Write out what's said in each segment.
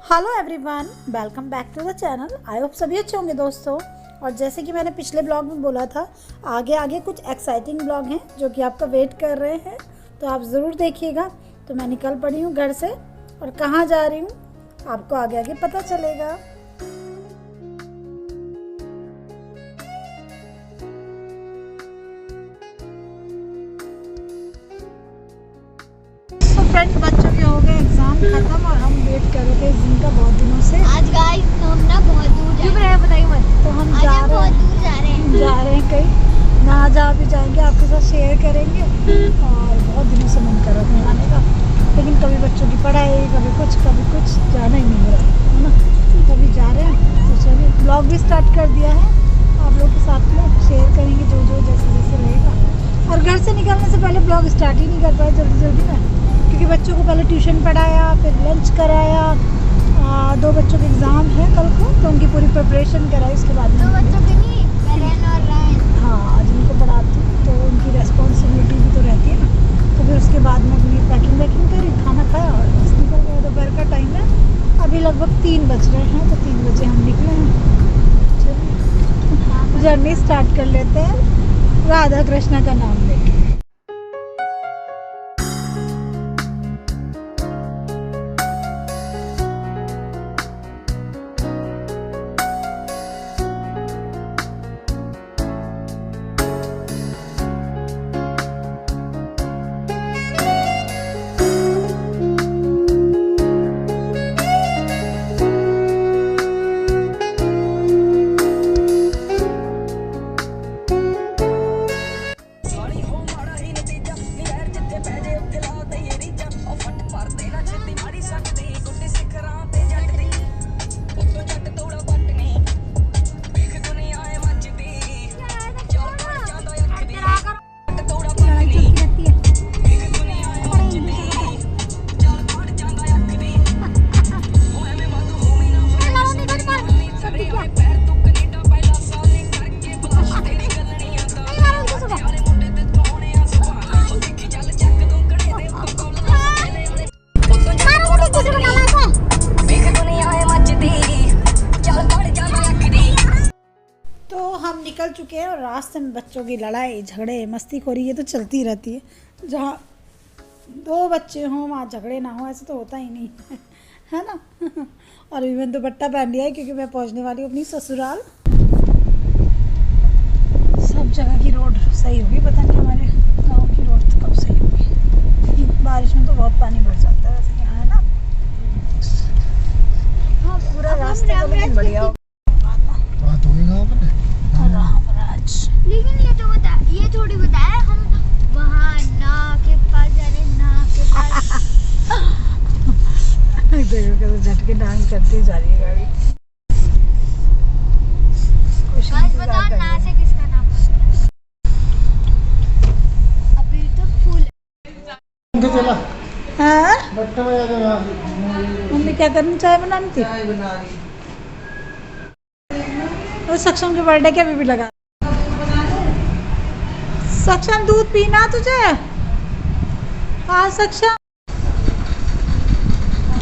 Hello everyone, welcome back to the channel. I hope सभी अच्छे होंगे दोस्तों। और जैसे कि मैंने पिछले ब्लॉग में बोला था, आगे आगे कुछ एक्साइटिंग ब्लॉग हैं जो कि आपका वेट कर रहे हैं, तो आप ज़रूर देखिएगा। तो मैं निकल पड़ी हूँ घर से और कहाँ जा रही हूँ आपको आगे आगे पता चलेगा। फ्रेंड्स, बच्चों के हो गए एग्जाम खत्म और हम वेट कर रहे थे जिनका बहुत दिनों से। आज गाइस हम ना बहुत दूर क्यों रहे बताइए मत। तो हम जा रहे हैं कहीं ना, जहाँ भी जाएंगे आपके साथ शेयर करेंगे। और बहुत दिनों से मन कर रहा था जाने का, लेकिन कभी बच्चों की पढ़ाई, कभी कुछ जाना ही नहीं हो रहा है ना। कभी जा रहे हैं तो चलिए, ब्लॉग भी स्टार्ट कर दिया है, आप लोग के साथ में शेयर करेंगे जो जो जैसे जैसे रहेगा। और घर से निकलने से पहले ब्लॉग स्टार्ट ही नहीं कर पाए जल्दी में, क्योंकि बच्चों को पहले ट्यूशन पढ़ाया, फिर लंच कराया। 2 बच्चों के एग्ज़ाम है कल को, तो उनकी पूरी प्रिपरेशन कराई। उसके बाद में बच्चों के नहीं, बहन और रायन। हाँ, जिनको पढ़ाती हूँ तो उनकी रेस्पॉन्सिबिलिटी भी तो रहती है ना। तो फिर उसके बाद में अपनी पैकिंग करी, खाना खाया और बस निकल गए। दोपहर का टाइम है, अभी लगभग 3 बज रहे हैं, तो 3 बजे हम निकले हैं। चलिए जर्नी स्टार्ट कर लेते हैं राधा कृष्णा का नाम लेके। हम निकल चुके हैं और रास्ते में बच्चों की लड़ाई झगड़े मस्तीखोरी ये तो चलती रहती है। जहाँ 2 बच्चे हों वहाँ झगड़े ना हो, ऐसे तो होता ही नहीं है ना। और अभी मैंने दुपट्टा पहन लिया है क्योंकि मैं पहुँचने वाली हूँ अपनी ससुराल। सब जगह की रोड सही होगी, पता नहीं हमारे गाँव की रोड तो कब सही होगी। बारिश में तो बहुत पानी भर जाता है वैसे यहाँ, है ना। हाँ, पूरा रास्ता तो लेकिन बढ़िया हो। लेकिन ये थोड़ी बताया हम वहाँ ना के पास जा रहे, ना के पास। देखो कैसे झटके डांस करती जा रही है गाड़ी। आज बताओ ना से किसका नाम है? अभी तो फूल चला। हाँ, मम्मी मम्मी क्या करनी, चाय बनानी थी। और सक्षम के बर्थडे के अभी भी लगा। सक्षम दूध पीना तुझे? हाँ सक्षम,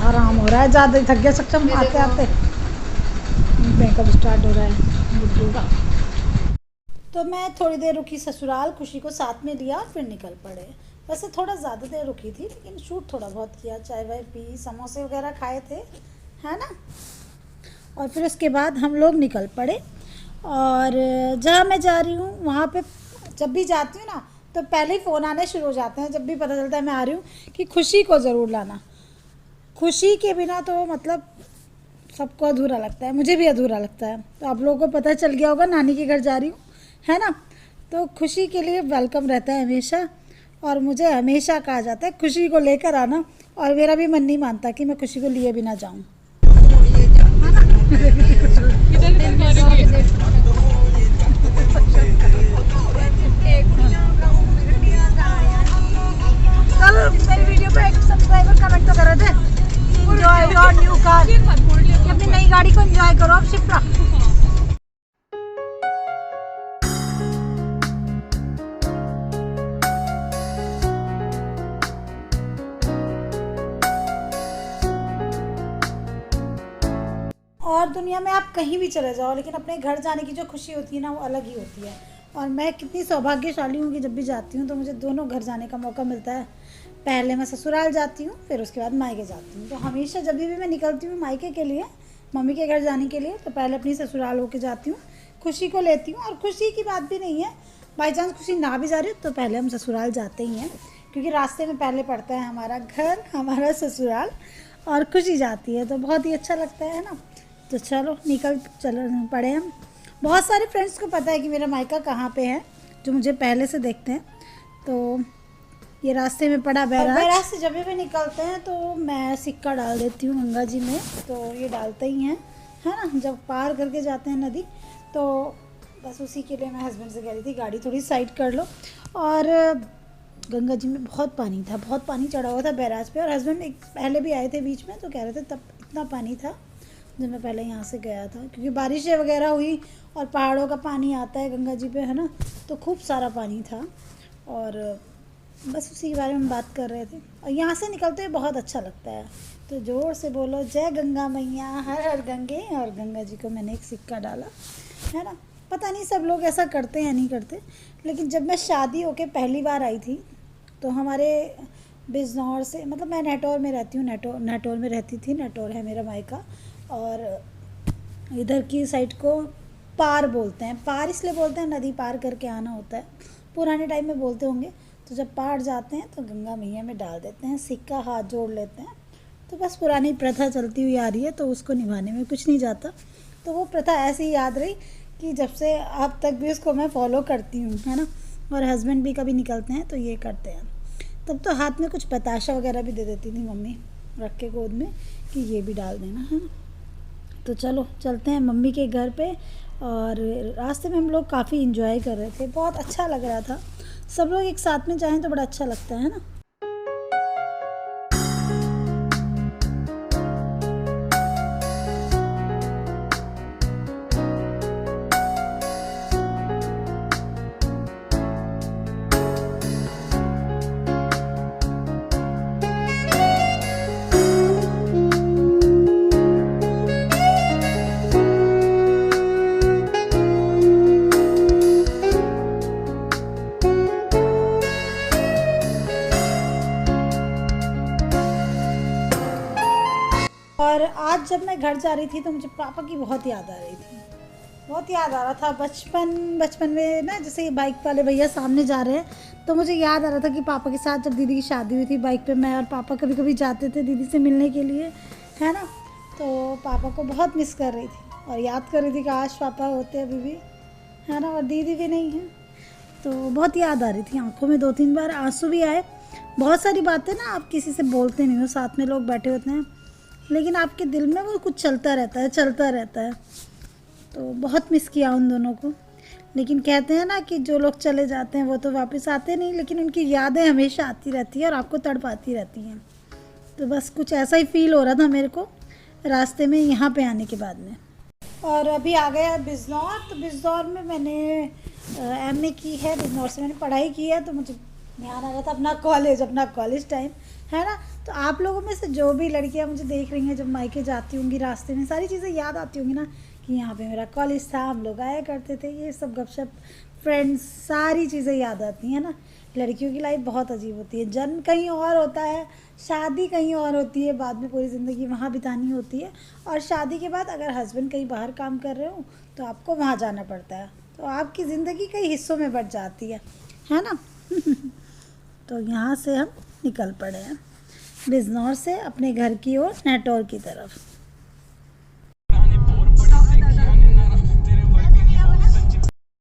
आराम हो रहा है, ज़्यादा ही थक गया सक्षम आते आते। मेकअप स्टार्ट हो रहा है गुड्डू का। तो मैं थोड़ी देर रुकी ससुराल, खुशी को साथ में लिया, फिर निकल पड़े। वैसे थोड़ा ज़्यादा देर रुकी थी, लेकिन शूट थोड़ा बहुत किया, चाय वाय पी, समोसे वगैरह खाए थे, है ना। और फिर उसके बाद हम लोग निकल पड़े। और जहाँ मैं जा रही हूँ वहाँ पे जब भी जाती हूँ ना, तो पहले ही फ़ोन आने शुरू हो जाते हैं, जब भी पता चलता है मैं आ रही हूँ, कि खुशी को ज़रूर लाना। खुशी के बिना तो मतलब सबको अधूरा लगता है, मुझे भी अधूरा लगता है। तो आप लोगों को पता चल गया होगा नानी के घर जा रही हूँ, है ना। तो खुशी के लिए वेलकम रहता है हमेशा, और मुझे हमेशा कहा जाता है खुशी को लेकर आना। और मेरा भी मन नहीं मानता कि मैं खुशी को लिए भी ना जाऊँ। कल मेरी वीडियो पे एक सब्सक्राइबर कमेंट तो कर रहे थे, एंजॉय योर न्यू कार, अपनी नई गाड़ी को एंजॉय करो अब शिप्रा। और दुनिया में आप कहीं भी चले जाओ, लेकिन अपने घर जाने की जो खुशी होती है ना, वो अलग ही होती है। और मैं कितनी सौभाग्यशाली हूँ कि जब भी जाती हूँ तो मुझे दोनों घर जाने का मौका मिलता है। पहले मैं ससुराल जाती हूँ, फिर उसके बाद मायके जाती हूँ। तो हमेशा जब भी मैं निकलती हूँ मायके के लिए, मम्मी के घर जाने के लिए, तो पहले अपनी ससुराल होके जाती हूँ, खुशी को लेती हूँ। और खुशी की बात भी नहीं है, बाई चांस खुशी ना भी जा रही हो तो पहले हम ससुराल जाते ही हैं, क्योंकि रास्ते में पहले पड़ता है हमारा घर, हमारा ससुराल, और खुशी जाती है तो बहुत ही अच्छा लगता है ना। तो चलो चल पड़े हम। बहुत सारे फ्रेंड्स को पता है कि मेरा मायका कहाँ पे है, जो मुझे पहले से देखते हैं। तो ये रास्ते में पड़ा बैराज से जब भी निकलते हैं तो मैं सिक्का डाल देती हूँ गंगा जी में, तो ये डालते ही हैं, है ना, जब पार करके जाते हैं नदी। तो बस उसी के लिए मैं हस्बैंड से कह रही थी गाड़ी थोड़ी साइड कर लो। और गंगा जी में बहुत पानी था, बहुत पानी चढ़ा हुआ था बैराज पे। और हस्बैंड एक पहले भी आए थे बीच में, तो कह रहे थे तब इतना पानी था जब मैं पहले यहाँ से गया था, क्योंकि बारिशें वगैरह हुई और पहाड़ों का पानी आता है गंगा जी पे, है ना, तो खूब सारा पानी था। और बस उसी के बारे में बात कर रहे थे। और यहाँ से निकलते हुए बहुत अच्छा लगता है, तो ज़ोर से बोलो जय गंगा मैया, हर हर गंगे। और गंगा जी को मैंने एक सिक्का डाला, है ना। पता नहीं सब लोग ऐसा करते हैं या नहीं करते, लेकिन जब मैं शादी होके पहली बार आई थी तो हमारे बिजनौर से, मतलब मैं नेटौर में रहती हूँ, नेटौर में रहती थी, नेटौर है मेरा मायका। और इधर की साइड को पार बोलते हैं, पार इसलिए बोलते हैं नदी पार करके आना होता है, पुराने टाइम में बोलते होंगे। तो जब पार जाते हैं तो गंगा मैया में डाल देते हैं सिक्का, हाथ जोड़ लेते हैं। तो बस पुरानी प्रथा चलती हुई आ रही है, तो उसको निभाने में कुछ नहीं जाता। तो वो प्रथा ऐसे ही याद रही कि जब से अब तक भी उसको मैं फॉलो करती हूँ, है ना। और हस्बैंड भी कभी निकलते हैं तो ये करते हैं। तब तो हाथ में कुछ बताशा वगैरह भी दे देती थी मम्मी, रख के गोद में, कि ये भी डाल देना, है ना। तो चलो चलते हैं मम्मी के घर पे। और रास्ते में हम लोग काफ़ी इन्जॉय कर रहे थे, बहुत अच्छा लग रहा था। सब लोग एक साथ में जाएं तो बड़ा अच्छा लगता है ना। और आज जब मैं घर जा रही थी तो मुझे पापा की बहुत याद आ रही थी, बहुत याद आ रहा था। बचपन में ना, जैसे बाइक वाले भैया सामने जा रहे हैं, तो मुझे याद आ रहा था कि पापा के साथ जब दीदी की शादी हुई थी, बाइक पे मैं और पापा कभी कभी जाते थे दीदी से मिलने के लिए, है ना। तो पापा को बहुत मिस कर रही थी और याद कर रही थी कि आज पापा होते अभी भी, है ना, और दीदी भी नहीं है। तो बहुत याद आ रही थी, आंखों में 2-3 बार आंसू भी आए। बहुत सारी बातें ना आप किसी से बोलते नहीं हो, साथ में लोग बैठे होते हैं, लेकिन आपके दिल में वो कुछ चलता रहता है। तो बहुत मिस किया उन दोनों को। लेकिन कहते हैं ना कि जो लोग चले जाते हैं वो तो वापस आते नहीं, लेकिन उनकी यादें हमेशा आती रहती है और आपको तड़पाती रहती हैं। तो बस कुछ ऐसा ही फील हो रहा था मेरे को रास्ते में यहाँ पे आने के बाद में। और अभी आ गया बिजनौर। तो बिजनौर में मैंने MA की है, बिजनौर से मैंने पढ़ाई की है। तो मुझे ध्यान आ रहा था अपना कॉलेज टाइम, है ना। तो आप लोगों में से जो भी लड़कियां मुझे देख रही हैं, जब मायके जाती होंगी रास्ते में सारी चीज़ें याद आती होंगी ना, कि यहाँ पे मेरा कॉलेज था, हम लोग आया करते थे, ये सब गपशप, फ्रेंड्स, सारी चीज़ें याद आती हैं ना। लड़कियों की लाइफ बहुत अजीब होती है, जन्म कहीं और होता है, शादी कहीं और होती है, बाद में पूरी ज़िंदगी वहाँ बितानी होती है। और शादी के बाद अगर हस्बैंड कहीं बाहर काम कर रहे हो तो आपको वहाँ जाना पड़ता है, तो आपकी ज़िंदगी कई हिस्सों में बँट जाती है ना। तो यहाँ से हम निकल पड़े हैं बिजनौर से अपने घर की ओर, नेटौर की तरफ।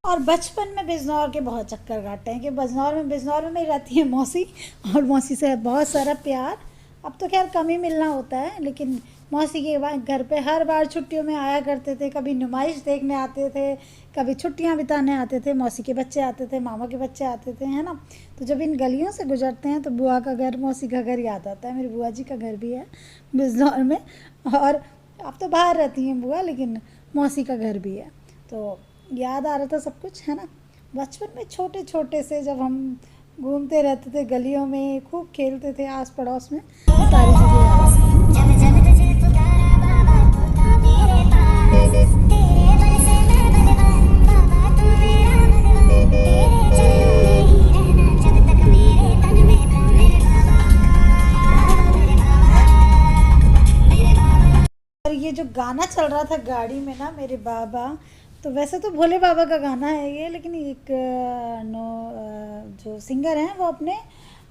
और बचपन में बिजनौर के बहुत चक्कर काटे हैं कि बिजनौर में मेरी रहती है मौसी, और मौसी से बहुत सारा प्यार। अब तो खैर कम ही मिलना होता है, लेकिन मौसी के घर पे हर बार छुट्टियों में आया करते थे। कभी नुमाइश देखने आते थे, कभी छुट्टियां बिताने आते थे, मौसी के बच्चे आते थे, मामा के बच्चे आते थे, है ना। तो जब इन गलियों से गुजरते हैं तो बुआ का घर, मौसी का घर याद आता है। मेरी बुआ जी का घर भी है बिजनौर में, और अब तो बाहर रहती हैं बुआ, लेकिन मौसी का घर भी है। तो याद आ रहा था सब कुछ, है ना। बचपन में छोटे छोटे से जब हम घूमते रहते थे गलियों में, खूब खेलते थे आस पड़ोस में, सारी चीज़ें याद आती हैं। और ये जो गाना चल रहा था गाड़ी में ना मेरे बाबा, तो वैसे तो भोले बाबा का गाना है ये, लेकिन एक जो सिंगर हैं वो अपने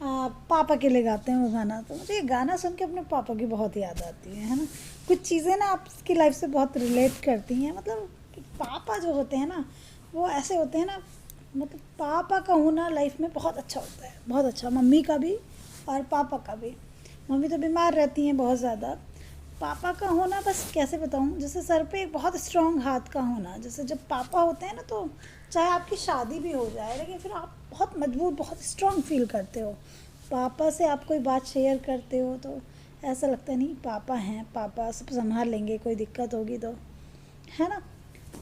पापा के लिए गाते हैं वो गाना। तो मुझे ये गाना सुन के अपने पापा की बहुत याद आती है ना। कुछ चीज़ें ना आपकी लाइफ से बहुत रिलेट करती हैं। मतलब पापा जो होते हैं ना वो ऐसे होते हैं ना, मतलब पापा का होना लाइफ में बहुत अच्छा होता है, बहुत अच्छा। मम्मी का भी और पापा का भी। मम्मी तो बीमार रहती हैं बहुत ज़्यादा, पापा का होना बस कैसे बताऊँ, जैसे सर पे एक बहुत स्ट्रॉन्ग हाथ का होना। जैसे जब पापा होते हैं ना तो चाहे आपकी शादी भी हो जाए लेकिन फिर आप बहुत मजबूत, बहुत स्ट्रॉन्ग फील करते हो। पापा से आप कोई बात शेयर करते हो तो ऐसा लगता है नहीं पापा हैं, पापा सब संभाल लेंगे, कोई दिक्कत होगी तो, है ना।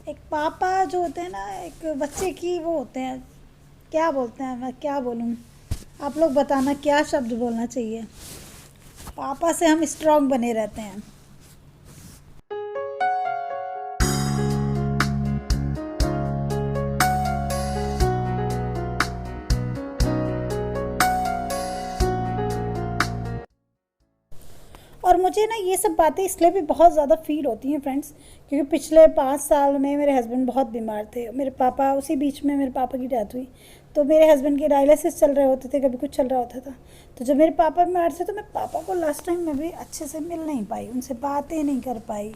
एक पापा जो होते हैं ना एक बच्चे की वो होते हैं, क्या बोलते हैं, मैं क्या बोलूँ, आप लोग बताना क्या शब्द बोलना चाहिए। पापा से हम स्ट्रॉन्ग बने रहते हैं। और मुझे ना ये सब बातें इसलिए भी बहुत ज़्यादा फील होती हैं फ्रेंड्स, क्योंकि पिछले 5 साल में मेरे हस्बैंड बहुत बीमार थे। मेरे पापा, उसी बीच में मेरे पापा की डेथ हुई, तो मेरे हस्बैंड के डायलिसिस चल रहे होते थे, कभी कुछ चल रहा होता था। तो जब मेरे पापा बीमार थे तो मैं पापा को लास्ट टाइम में भी अच्छे से मिल नहीं पाई, उनसे बातें नहीं कर पाई,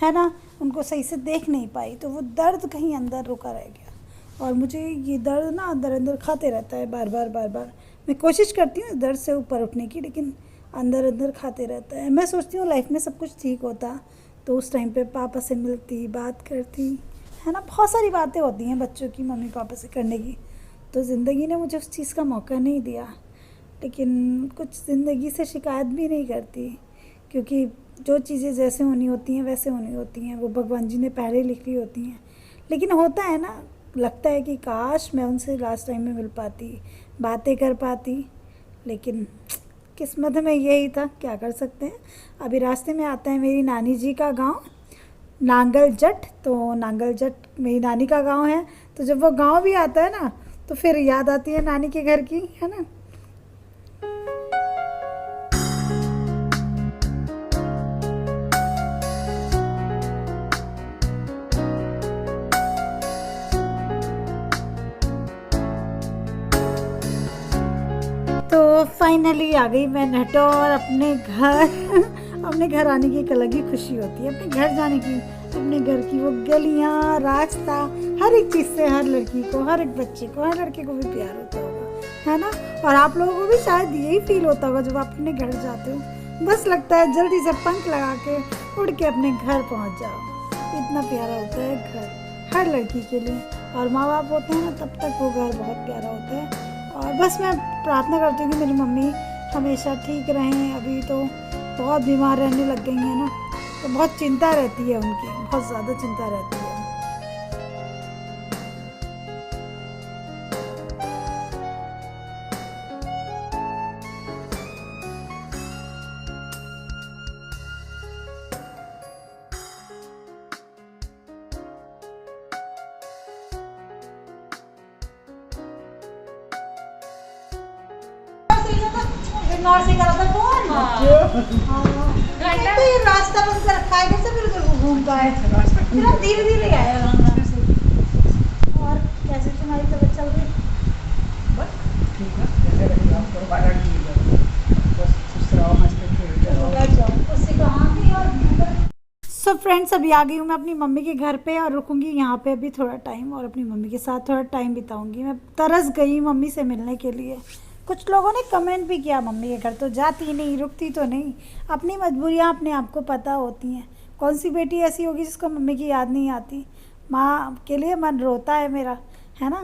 है ना, उनको सही से देख नहीं पाई। तो वो दर्द कहीं अंदर रुका रह गया और मुझे ये दर्द ना अंदर अंदर खाते रहता है बार बार बार बार। मैं कोशिश करती हूँ इस दर्द से ऊपर उठने की, लेकिन अंदर अंदर खाते रहता है। मैं सोचती हूँ लाइफ में सब कुछ ठीक होता तो उस टाइम पे पापा से मिलती, बात करती, है ना। बहुत सारी बातें होती हैं बच्चों की मम्मी पापा से करने की, तो ज़िंदगी ने मुझे उस चीज़ का मौका नहीं दिया। लेकिन कुछ ज़िंदगी से शिकायत भी नहीं करती, क्योंकि जो चीज़ें जैसे होनी होती हैं वैसे होनी होती हैं, वो भगवान जी ने पहले लिख ली होती हैं। लेकिन होता है ना, लगता है कि काश मैं उनसे लास्ट टाइम में मिल पाती, बातें कर पाती, लेकिन किस्मत में यही था, क्या कर सकते हैं। अभी रास्ते में आता है मेरी नानी जी का गांव नांगल जट, तो नांगल जट मेरी नानी का गांव है। तो जब वो गांव भी आता है ना तो फिर याद आती है नानी के घर की, है ना। तो फाइनली आ गई मैं नटौर अपने घर आने की एक अलग ही खुशी होती है, अपने घर जाने की, अपने घर की वो गलियाँ, रास्ता, हर एक चीज़ से हर लड़की को, हर एक बच्चे को, हर लड़के को भी प्यार होता होगा, है ना। और आप लोगों को भी शायद यही फील होता होगा जब आप अपने घर जाते हो, बस लगता है जल्दी से पंख लगा के उड़ के अपने घर पहुँच जाओ। इतना प्यारा होता है घर हर लड़की के लिए, और माँ बाप होते हैं ना तब तक वो घर बहुत प्यारा होता है। और बस मैं प्रार्थना करती हूँ कि मेरी मम्मी हमेशा ठीक रहें। अभी तो बहुत बीमार रहने लग गई हैं ना, तो बहुत चिंता रहती है उनकी, बहुत ज़्यादा चिंता रहती है। इग्नोर से करा था कौन? तो ये रास्ता बंद कर रखा है, कैसे फिर उधर घूम का है, फिर आप धीरे धीरे आया। और कैसे तुम्हारी तबीयत चल रही? बस ठीक है, जैसे रही आप तो बाहर नहीं जाओ, बस खुश रहो, हंसते खेलते रहो, उससे कहाँ भी। और सो फ्रेंड्स अभी आ गई हूँ मैं अपनी मम्मी के घर पे और रुकूंगी यहाँ पे अभी थोड़ा टाइम, और अपनी मम्मी के साथ थोड़ा टाइम बिताऊंगी। मैं तरस गई मम्मी से मिलने के लिए। कुछ लोगों ने कमेंट भी किया मम्मी के घर तो जाती नहीं, रुकती तो नहीं। अपनी मजबूरियाँ अपने आप को पता होती हैं। कौन सी बेटी ऐसी होगी जिसको मम्मी की याद नहीं आती। माँ के लिए मन रोता है मेरा, है ना।